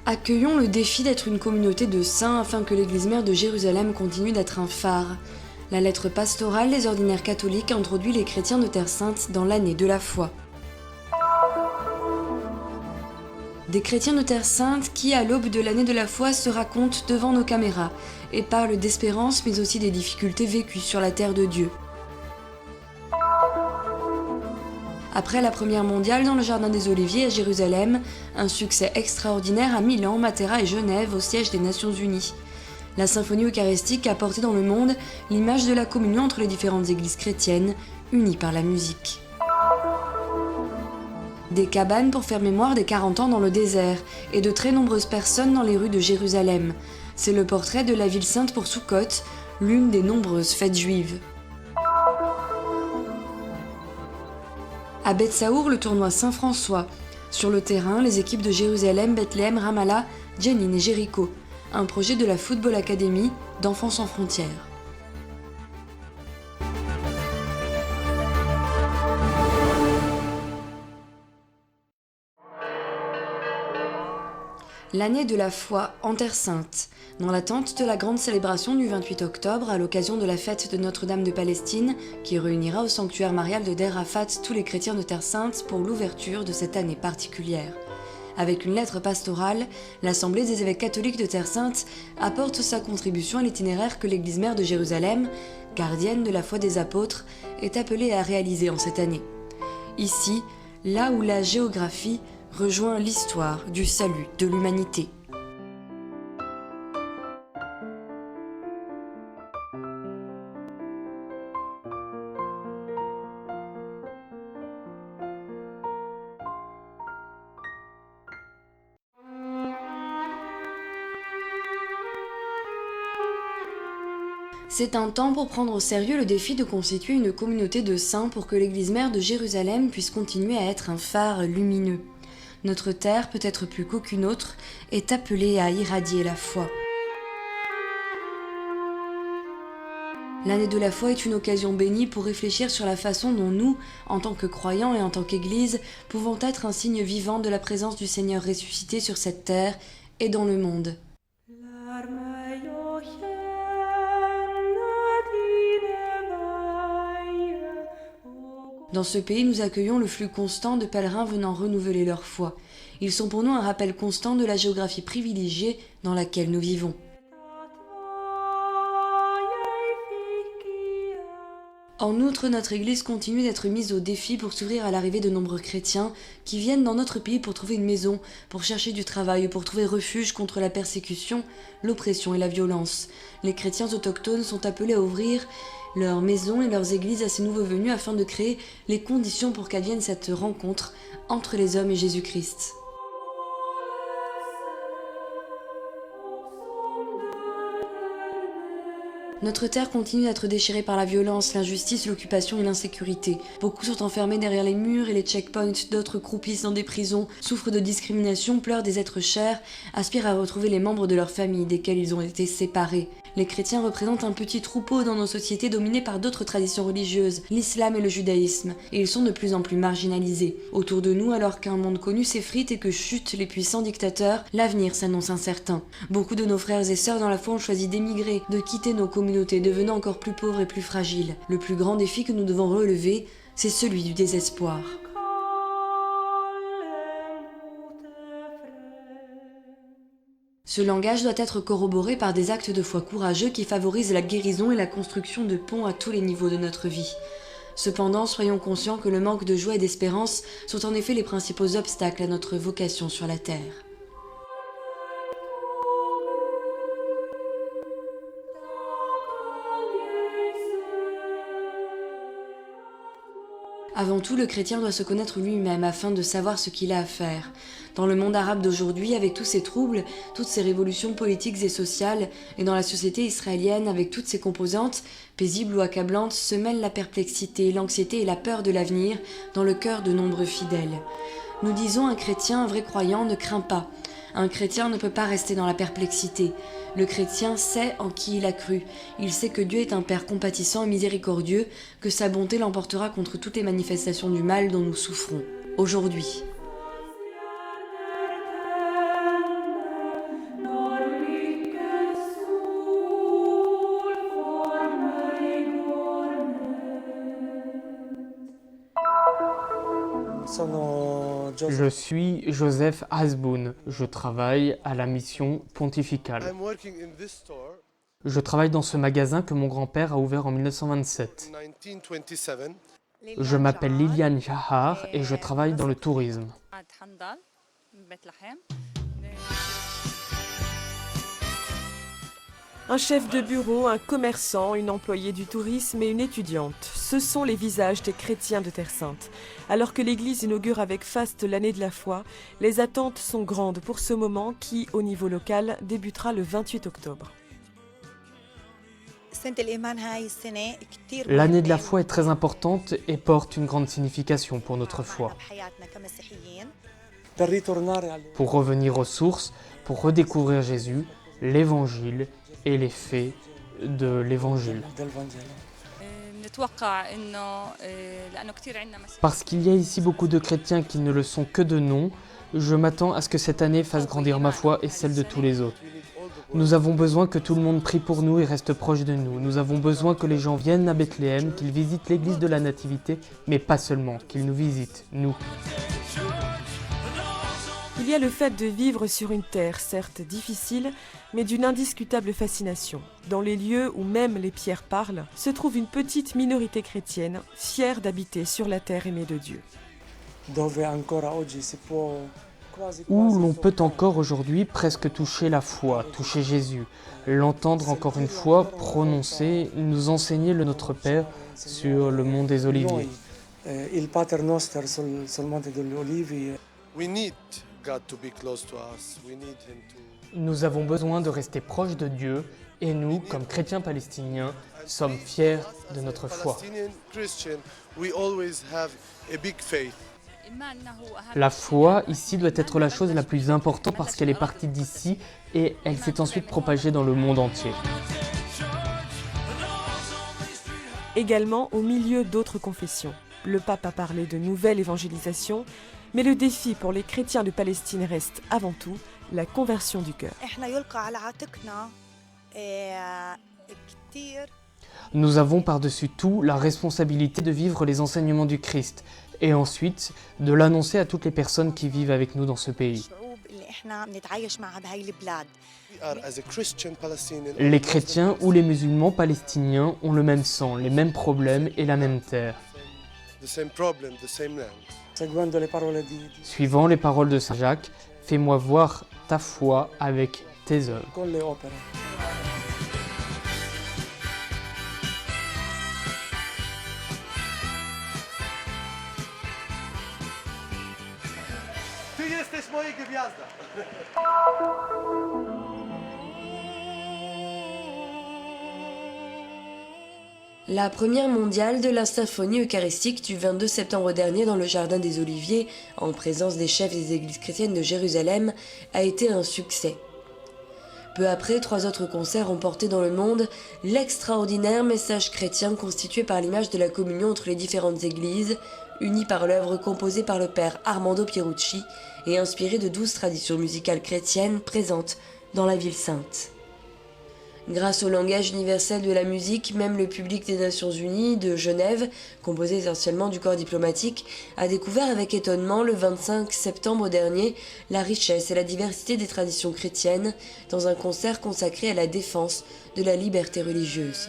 Accueillons le défi d'être une communauté de saints afin que l'Église mère de Jérusalem continue d'être un phare. La lettre pastorale des ordinaires catholiques introduit les chrétiens de Terre Sainte dans l'année de la foi. Des chrétiens de Terre Sainte qui, à l'aube de l'année de la foi, se racontent devant nos caméras et parlent d'espérance mais aussi des difficultés vécues sur la terre de Dieu. Après la Première mondiale dans le Jardin des Oliviers à Jérusalem, un succès extraordinaire à Milan, Matera et Genève au siège des Nations Unies. La symphonie eucharistique a porté dans le monde l'image de la communion entre les différentes églises chrétiennes, unies par la musique. Des cabanes pour faire mémoire des 40 ans dans le désert et de très nombreuses personnes dans les rues de Jérusalem. C'est le portrait de la ville sainte pour Soukhot, l'une des nombreuses fêtes juives. À Beth-Saour, le tournoi Saint-François. Sur le terrain, les équipes de Jérusalem, Bethléem, Ramallah, Jenin et Jéricho. Un projet de la Football Academy d'Enfants sans frontières. L'année de la foi en Terre Sainte. Dans l'attente de la grande célébration du 28 octobre, à l'occasion de la fête de Notre-Dame de Palestine, qui réunira au sanctuaire marial de Der Rafat tous les chrétiens de Terre Sainte pour l'ouverture de cette année particulière. Avec une lettre pastorale, l'Assemblée des évêques catholiques de Terre Sainte apporte sa contribution à l'itinéraire que l'Église mère de Jérusalem, gardienne de la foi des apôtres, est appelée à réaliser en cette année. Ici, là où la géographie rejoint l'histoire du salut de l'humanité. C'est un temps pour prendre au sérieux le défi de constituer une communauté de saints pour que l'Église mère de Jérusalem puisse continuer à être un phare lumineux. Notre terre, peut-être plus qu'aucune autre, est appelée à irradier la foi. L'année de la foi est une occasion bénie pour réfléchir sur la façon dont nous, en tant que croyants et en tant qu'Église, pouvons être un signe vivant de la présence du Seigneur ressuscité sur cette terre et dans le monde. Dans ce pays, nous accueillons le flux constant de pèlerins venant renouveler leur foi. Ils sont pour nous un rappel constant de la géographie privilégiée dans laquelle nous vivons. En outre, notre Église continue d'être mise au défi pour s'ouvrir à l'arrivée de nombreux chrétiens qui viennent dans notre pays pour trouver une maison, pour chercher du travail ou pour trouver refuge contre la persécution, l'oppression et la violence. Les chrétiens autochtones sont appelés à ouvrir leurs maisons et leurs églises à ces nouveaux venus afin de créer les conditions pour qu'advienne cette rencontre entre les hommes et Jésus-Christ. Notre terre continue d'être déchirée par la violence, l'injustice, l'occupation et l'insécurité. Beaucoup sont enfermés derrière les murs et les checkpoints, d'autres croupissent dans des prisons, souffrent de discrimination, pleurent des êtres chers, aspirent à retrouver les membres de leur famille desquels ils ont été séparés. Les chrétiens représentent un petit troupeau dans nos sociétés dominées par d'autres traditions religieuses, l'islam et le judaïsme, et ils sont de plus en plus marginalisés. Autour de nous, alors qu'un monde connu s'effrite et que chutent les puissants dictateurs, l'avenir s'annonce incertain. Beaucoup de nos frères et sœurs dans la foi ont choisi d'émigrer, de quitter nos communautés, devenant encore plus pauvres et plus fragiles. Le plus grand défi que nous devons relever, c'est celui du désespoir. Ce langage doit être corroboré par des actes de foi courageux qui favorisent la guérison et la construction de ponts à tous les niveaux de notre vie. Cependant, soyons conscients que le manque de joie et d'espérance sont en effet les principaux obstacles à notre vocation sur la terre. Avant tout, le chrétien doit se connaître lui-même afin de savoir ce qu'il a à faire. Dans le monde arabe d'aujourd'hui, avec tous ses troubles, toutes ces révolutions politiques et sociales, et dans la société israélienne avec toutes ses composantes, paisibles ou accablantes, se mêlent la perplexité, l'anxiété et la peur de l'avenir dans le cœur de nombreux fidèles. Nous disons un chrétien, un vrai croyant, ne craint pas. Un chrétien ne peut pas rester dans la perplexité. Le chrétien sait en qui il a cru. Il sait que Dieu est un Père compatissant et miséricordieux, que sa bonté l'emportera contre toutes les manifestations du mal dont nous souffrons aujourd'hui. Je suis Joseph Hasboun. Je travaille à la mission pontificale. Je travaille dans ce magasin que mon grand-père a ouvert en 1927. Je m'appelle Liliane Jahar et je travaille dans le tourisme. Un chef de bureau, un commerçant, une employée du tourisme et une étudiante. Ce sont les visages des chrétiens de Terre Sainte. Alors que l'Église inaugure avec faste l'année de la foi, les attentes sont grandes pour ce moment qui, au niveau local, débutera le 28 octobre. L'année de la foi est très importante et porte une grande signification pour notre foi. Pour revenir aux sources, pour redécouvrir Jésus, l'Évangile et les faits de l'Évangile. Parce qu'il y a ici beaucoup de chrétiens qui ne le sont que de nom, je m'attends à ce que cette année fasse grandir ma foi et celle de tous les autres. Nous avons besoin que tout le monde prie pour nous et reste proche de nous. Nous avons besoin que les gens viennent à Bethléem, qu'ils visitent l'église de la Nativité, mais pas seulement, qu'ils nous visitent, nous. Il y a le fait de vivre sur une terre, certes difficile, mais d'une indiscutable fascination. Dans les lieux où même les pierres parlent, se trouve une petite minorité chrétienne, fière d'habiter sur la terre aimée de Dieu. Où l'on peut encore aujourd'hui presque toucher la foi, toucher Jésus, l'entendre encore une fois prononcer, nous enseigner le Notre Père sur le mont des Oliviers. Nous avons besoin de rester proches de Dieu et nous, comme chrétiens palestiniens, sommes fiers de notre foi. La foi, ici, doit être la chose la plus importante parce qu'elle est partie d'ici et elle s'est ensuite propagée dans le monde entier. Également au milieu d'autres confessions. Le pape a parlé de nouvelle évangélisation, mais le défi pour les chrétiens de Palestine reste avant tout la conversion du cœur. Nous avons par-dessus tout la responsabilité de vivre les enseignements du Christ et ensuite de l'annoncer à toutes les personnes qui vivent avec nous dans ce pays. Les chrétiens ou les musulmans palestiniens ont le même sang, les mêmes problèmes et la même terre. Suivant les paroles de Saint Jacques, fais-moi voir ta foi avec tes œuvres. La première mondiale de la symphonie eucharistique du 22 septembre dernier dans le Jardin des Oliviers, en présence des chefs des églises chrétiennes de Jérusalem, a été un succès. Peu après, 3 autres concerts ont porté dans le monde l'extraordinaire message chrétien constitué par l'image de la communion entre les différentes églises, unie par l'œuvre composée par le père Armando Pierucci et inspirée de 12 traditions musicales chrétiennes présentes dans la ville sainte. Grâce au langage universel de la musique, même le public des Nations Unies de Genève, composé essentiellement du corps diplomatique, a découvert avec étonnement le 25 septembre dernier la richesse et la diversité des traditions chrétiennes dans un concert consacré à la défense de la liberté religieuse.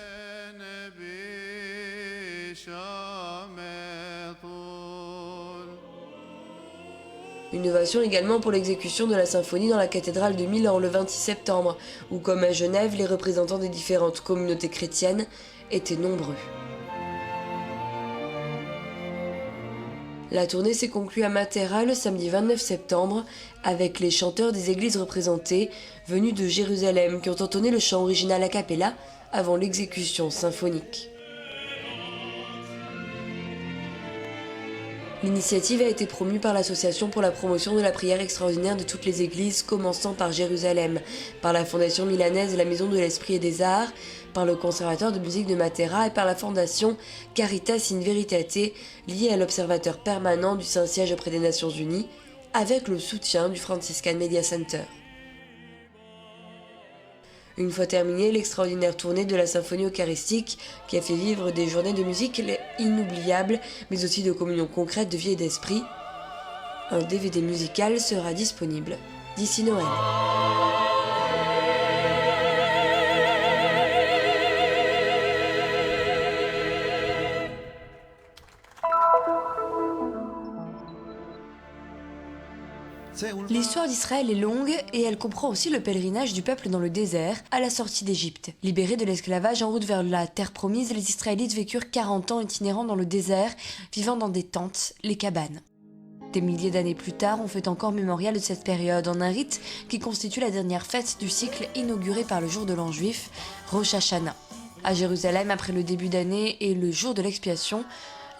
Innovation également pour l'exécution de la symphonie dans la cathédrale de Milan le 26 septembre, où comme à Genève, les représentants des différentes communautés chrétiennes étaient nombreux. La tournée s'est conclue à Matera le samedi 29 septembre avec les chanteurs des églises représentées venus de Jérusalem qui ont entonné le chant original a cappella avant l'exécution symphonique. L'initiative a été promue par l'Association pour la promotion de la prière extraordinaire de toutes les églises, commençant par Jérusalem, par la Fondation milanaise La Maison de l'Esprit et des Arts, par le Conservatoire de musique de Matera et par la Fondation Caritas in Veritate, liée à l'Observateur permanent du Saint-Siège auprès des Nations Unies, avec le soutien du Franciscan Media Center. Une fois terminée, l'extraordinaire tournée de la symphonie eucharistique qui a fait vivre des journées de musique inoubliables, mais aussi de communion concrète de vie et d'esprit, Un DVD musical sera disponible d'ici Noël. L'histoire d'Israël est longue et elle comprend aussi le pèlerinage du peuple dans le désert à la sortie d'Égypte. Libérés de l'esclavage en route vers la terre promise, les Israélites vécurent 40 ans itinérants dans le désert, vivant dans des tentes, les cabanes. Des milliers d'années plus tard, on fait encore mémorial de cette période en un rite qui constitue la dernière fête du cycle inauguré par le jour de l'an juif, Rosh Hashanah. À Jérusalem, après le début d'année et le jour de l'expiation,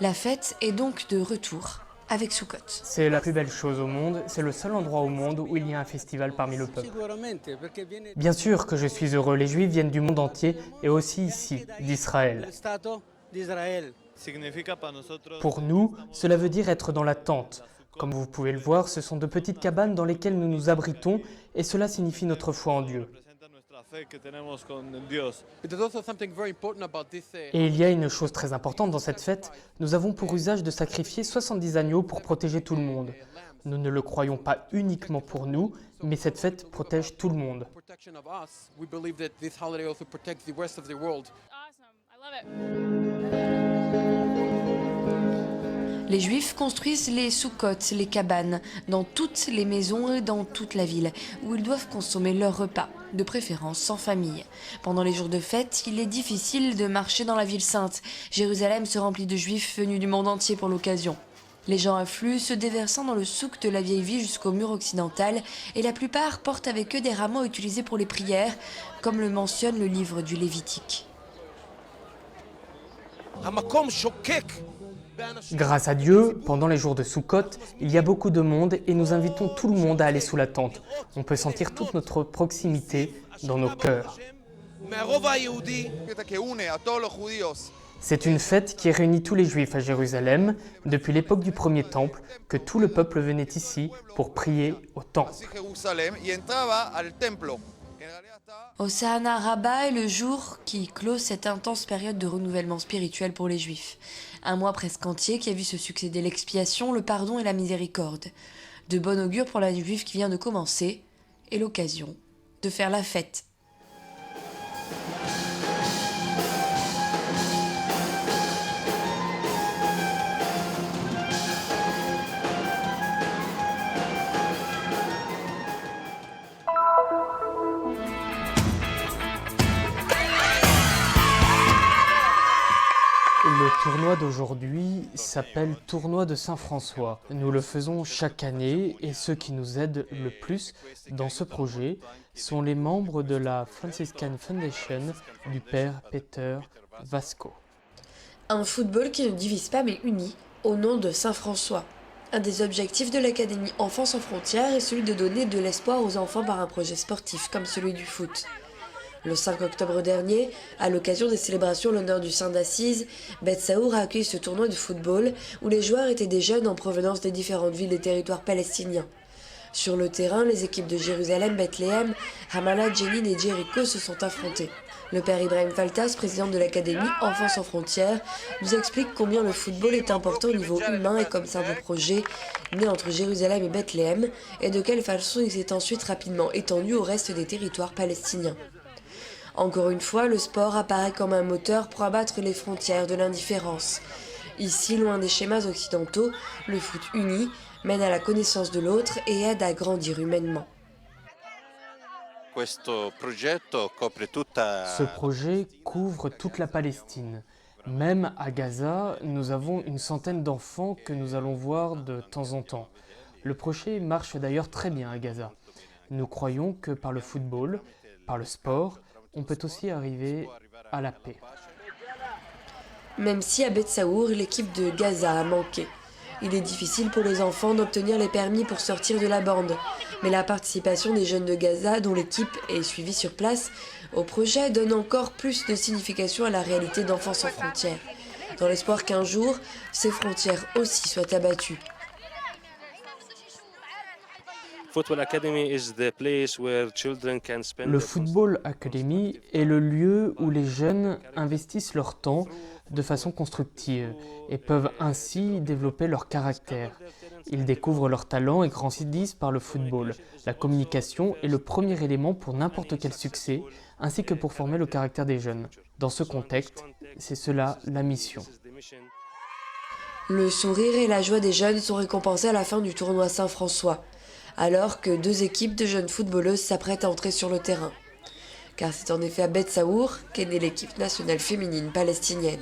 la fête est donc de retour. Avec Sukkot. C'est la plus belle chose au monde, c'est le seul endroit au monde où il y a un festival parmi le peuple. Bien sûr que je suis heureux, les Juifs viennent du monde entier et aussi ici, d'Israël. Pour nous, cela veut dire être dans la tente. Comme vous pouvez le voir, ce sont de petites cabanes dans lesquelles nous nous abritons et cela signifie notre foi en Dieu. Et il y a une chose très importante dans cette fête, nous avons pour usage de sacrifier 70 agneaux pour protéger tout le monde. Nous ne le croyons pas uniquement pour nous, mais cette fête protège tout le monde. Les Juifs construisent les Sukkot, les cabanes, dans toutes les maisons et dans toute la ville, où ils doivent consommer leurs repas, de préférence sans famille. Pendant les jours de fête, il est difficile de marcher dans la ville sainte. Jérusalem se remplit de Juifs venus du monde entier pour l'occasion. Les gens affluent, se déversant dans le souk de la vieille ville jusqu'au mur occidental, et la plupart portent avec eux des rameaux utilisés pour les prières, comme le mentionne le livre du Lévitique. Grâce à Dieu, pendant les jours de Sukkot, il y a beaucoup de monde et nous invitons tout le monde à aller sous la tente. On peut sentir toute notre proximité dans nos cœurs. C'est une fête qui réunit tous les Juifs à Jérusalem, depuis l'époque du premier temple, que tout le peuple venait ici pour prier au temple. Hosanna Rabbah est le jour qui clôt cette intense période de renouvellement spirituel pour les Juifs. Un mois presque entier qui a vu se succéder l'expiation, le pardon et la miséricorde. De bon augure pour l'année juive qui vient de commencer et l'occasion de faire la fête. Le tournoi d'aujourd'hui s'appelle Tournoi de Saint-François. Nous le faisons chaque année et ceux qui nous aident le plus dans ce projet sont les membres de la Franciscan Foundation du père Peter Vasco. Un football qui ne divise pas mais unit au nom de Saint-François. Un des objectifs de l'Académie Enfants sans frontières est celui de donner de l'espoir aux enfants par un projet sportif comme celui du foot. Le 5 octobre dernier, à l'occasion des célébrations en l'honneur du Saint d'Assise, Beth Saour a accueilli ce tournoi de football où les joueurs étaient des jeunes en provenance des différentes villes des territoires palestiniens. Sur le terrain, les équipes de Jérusalem, Bethléem, Ramallah, Jenin et Jéricho se sont affrontées. Le père Ibrahim Faltas, président de l'Académie Enfants sans frontières, nous explique combien le football est important au niveau humain et comme simple projet né entre Jérusalem et Bethléem, et de quelle façon il s'est ensuite rapidement étendu au reste des territoires palestiniens. Encore une fois, le sport apparaît comme un moteur pour abattre les frontières de l'indifférence. Ici, loin des schémas occidentaux, le foot uni mène à la connaissance de l'autre et aide à grandir humainement. Ce projet couvre toute la Palestine. Même à Gaza, nous avons une centaine d'enfants que nous allons voir de temps en temps. Le projet marche d'ailleurs très bien à Gaza. Nous croyons que par le football, par le sport, on peut aussi arriver à la paix. Même si à Beth Saour, l'équipe de Gaza a manqué. Il est difficile pour les enfants d'obtenir les permis pour sortir de la bande. Mais la participation des jeunes de Gaza, dont l'équipe est suivie sur place, au projet donne encore plus de signification à la réalité d'Enfants sans frontières. Dans l'espoir qu'un jour, ces frontières aussi soient abattues. Le Football Academy est le lieu où les jeunes investissent leur temps de façon constructive et peuvent ainsi développer leur caractère. Ils découvrent leurs talents et grandissent par le football. La communication est le premier élément pour n'importe quel succès, ainsi que pour former le caractère des jeunes. Dans ce contexte, c'est cela la mission. Le sourire et la joie des jeunes sont récompensés à la fin du tournoi Saint-François, alors que 2 équipes de jeunes footballeuses s'apprêtent à entrer sur le terrain. Car c'est en effet à Bet Saour qu'est née l'équipe nationale féminine palestinienne.